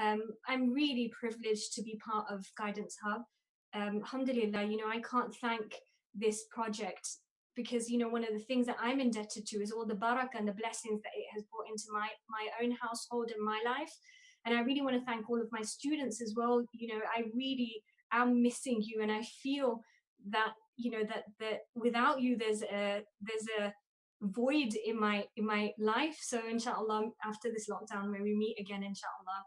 Aashiq. I'm really privileged to be part of Guidance Hub. Alhamdulillah, I can't thank this project because, one of the things that I'm indebted to is all the barakah and the blessings that it has brought into my own household and my life. And I really want to thank all of my students as well. I really am missing you, and I feel that, that without you, there's a void in my life. So inshallah, after this lockdown, when we meet again, inshallah.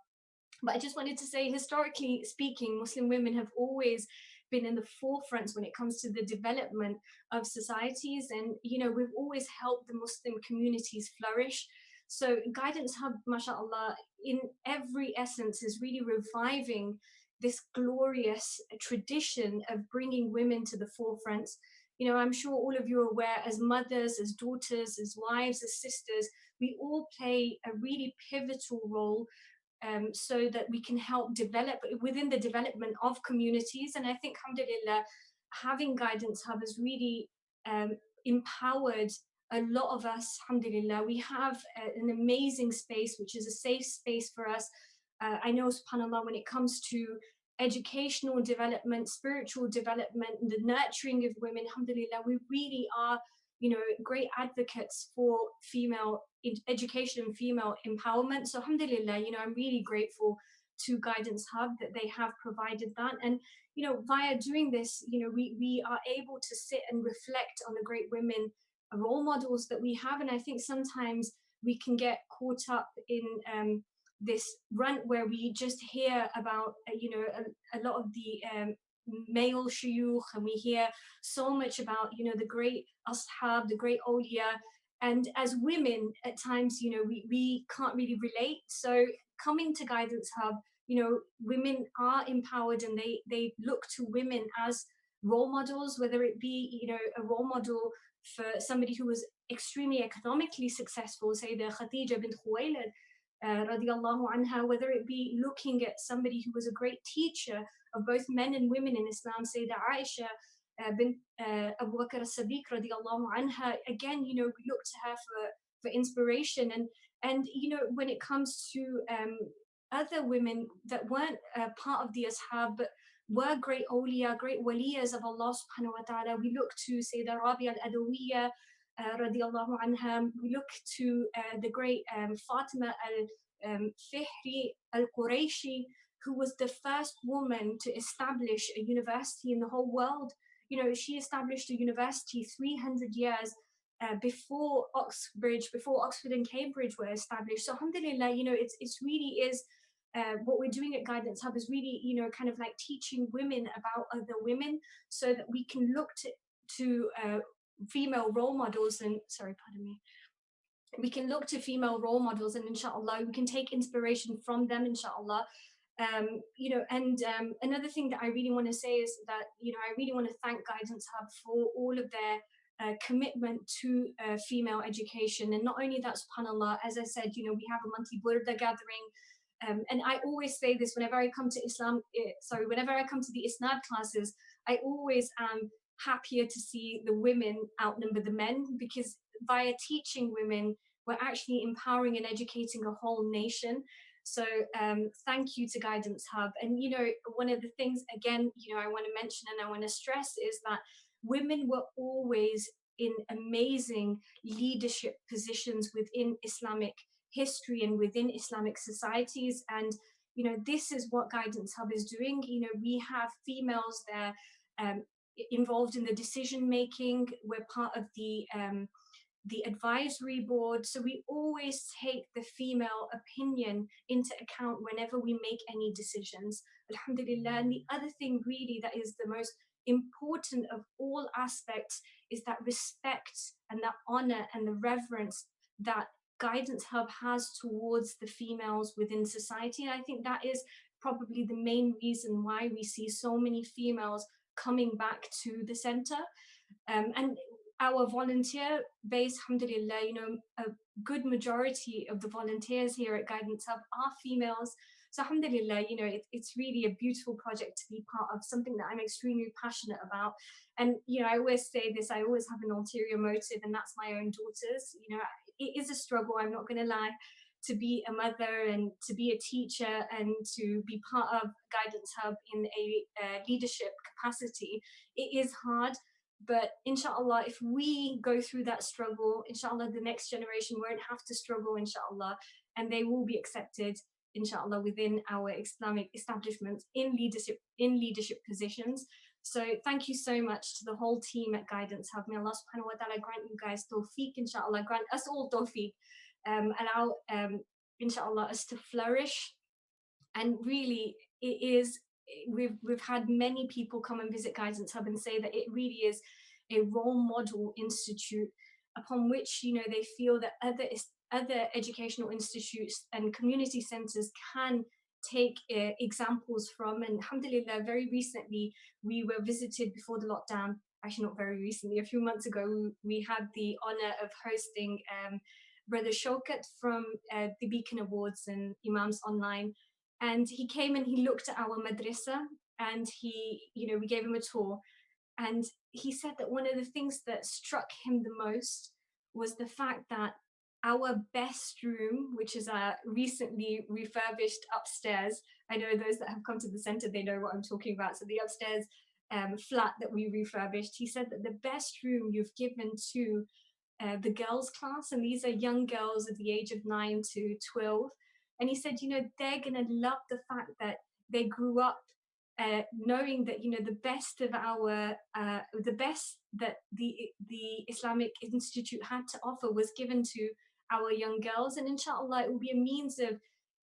But I just wanted to say, historically speaking, Muslim women have always been in the forefront when it comes to the development of societies. And, we've always helped the Muslim communities flourish. So Guidance Hub, mashallah, in every essence is really reviving this glorious tradition of bringing women to the forefront. I'm sure all of you are aware, as mothers, as daughters, as wives, as sisters, we all play a really pivotal role so that we can help develop within the development of communities. And I think, alhamdulillah, having Guidance Hub has really empowered a lot of us, alhamdulillah. We have an amazing space, which is a safe space for us. I know, subhanAllah, when it comes to educational development, spiritual development, and the nurturing of women, alhamdulillah, we really are great advocates for female education and female empowerment. So alhamdulillah, I'm really grateful to Guidance Hub that they have provided that. And via doing this, we are able to sit and reflect on the great women role models that we have. And I think sometimes we can get caught up in this run where we just hear about a lot of the male shuyukh, and we hear so much about the great ashab, the great awliya, and as women at times we can't really relate. So coming to Guidance Hub, women are empowered, and they look to women as role models, whether it be a role model for somebody who was extremely economically successful, say the Khadija bint Khuwaylid radiallahu anha, whether it be looking at somebody who was a great teacher of both men and women in Islam, say the Aisha bint Abu Bakr as-Siddiq radiallahu anha. Again, we look to her for inspiration. And when it comes to other women that weren't part of the ashab but were great awliya, great waliyas of Allah subhanahu wa ta'ala, we look to say the Rabi al-Adawiyya radiallahu anha. We look to the great Fatima al-Fihri al-Qurayshi, who was the first woman to establish a university in the whole world. She established a university 300 years before Oxford and Cambridge were established. So alhamdulillah, it's really is what we're doing at Guidance Hub is really, kind of like teaching women about other women, so that we can look to female role models and we can look to female role models, and inshallah we can take inspiration from them, inshallah. Another thing that I really want to say is that I really want to thank Guidance Hub for all of their commitment to female education. And not only that, subhanallah, as I said, we have a monthly burda gathering. And I always say this whenever I come to whenever I come to the Isnad classes, I always am happier to see the women outnumber the men, because via teaching women, we're actually empowering and educating a whole nation. So thank you to Guidance Hub. And one of the things, again, I want to mention and I want to stress is that women were always in amazing leadership positions within Islamic history and within Islamic societies. And this is what Guidance Hub is doing. We have females there involved in the decision making. We're part of the advisory board. So we always take the female opinion into account whenever we make any decisions, alhamdulillah. And the other thing really that is the most important of all aspects is that respect and that honor and the reverence that Guidance Hub has towards the females within society. And I think that is probably the main reason why we see so many females coming back to the center. And our volunteer base, alhamdulillah, a good majority of the volunteers here at Guidance Hub are females. So alhamdulillah, it's really a beautiful project to be part of, something that I'm extremely passionate about. And I always say this, I always have an ulterior motive, and that's my own daughters. It is a struggle, I'm not going to lie, to be a mother and to be a teacher and to be part of Guidance Hub in a leadership capacity. It is hard, but inshallah, if we go through that struggle, inshallah, the next generation won't have to struggle, inshallah, and they will be accepted, inshallah, within our Islamic establishments in leadership positions. So thank you so much to the whole team at Guidance Hub. May Allah subhanahu wa ta'ala grant you guys tawfiq, inshallah, grant us all tawfiq, allow, inshallah, us to flourish. And really, it is, we've had many people come and visit Guidance Hub and say that it really is a role model institute upon which, you know, they feel that other educational institutes and community centers can take examples from. And alhamdulillah, very recently we were visited before the lockdown, actually not very recently, a few months ago, we had the honor of hosting Brother Shaukat from the Beacon Awards and Imams Online. And he came and he looked at our madrasa and he, you know, we gave him a tour. And he said that one of the things that struck him the most was the fact that our best room, which is a recently refurbished upstairs. I know those that have come to the center, they know what I'm talking about. So the upstairs flat that we refurbished, he said that the best room you've given to the girls class, and these are young girls of the age of 9 to 12. And he said, you know, they're going to love the fact that they grew up knowing that, you know, the best of our, the best that the Islamic Institute had to offer was given to our young girls. And inshallah, it will be a means of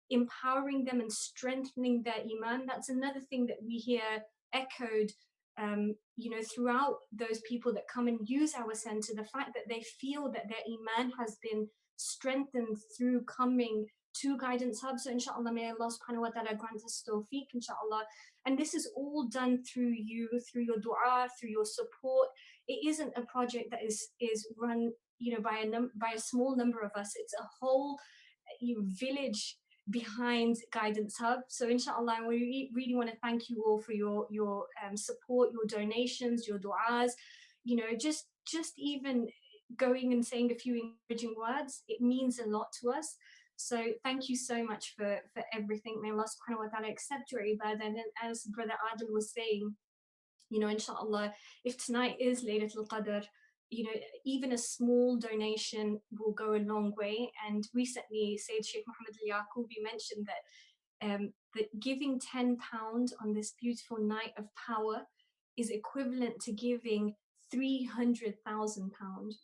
empowering them and strengthening their iman. That's another thing that we hear echoed, you know, throughout those people that come and use our center, the fact that they feel that their iman has been strengthened through coming to Guidance Hub. So inshallah, may Allah subhanahu wa ta'ala grant us tawfiq, inshallah. And this is all done through you, through your dua, through your support. It isn't a project that is run, you know, by a small number of us. It's a whole village behind Guidance Hub. So inshallah, we really want to thank you all for your support, your donations, your du'as, you know, just even going and saying a few encouraging words. It means a lot to us. So thank you so much for everything. May Allah subhanahu wa ta'ala accept your ibadah. And as Brother Adil was saying, you know, inshallah, if tonight is Laylatul Qadr, you know, even a small donation will go a long way. And recently, Sayyid Sheikh Muhammad al-Yaqubi mentioned that giving £10 on this beautiful night of power is equivalent to giving £300,000,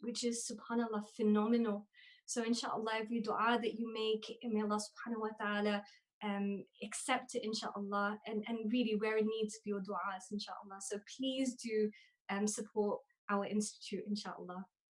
which is, subhanallah, phenomenal. So inshallah, every dua that you make, may Allah subhanahu wa ta'ala accept it, inshallah, and really where it needs for your du'as, inshallah. So please do support our institute, inshallah.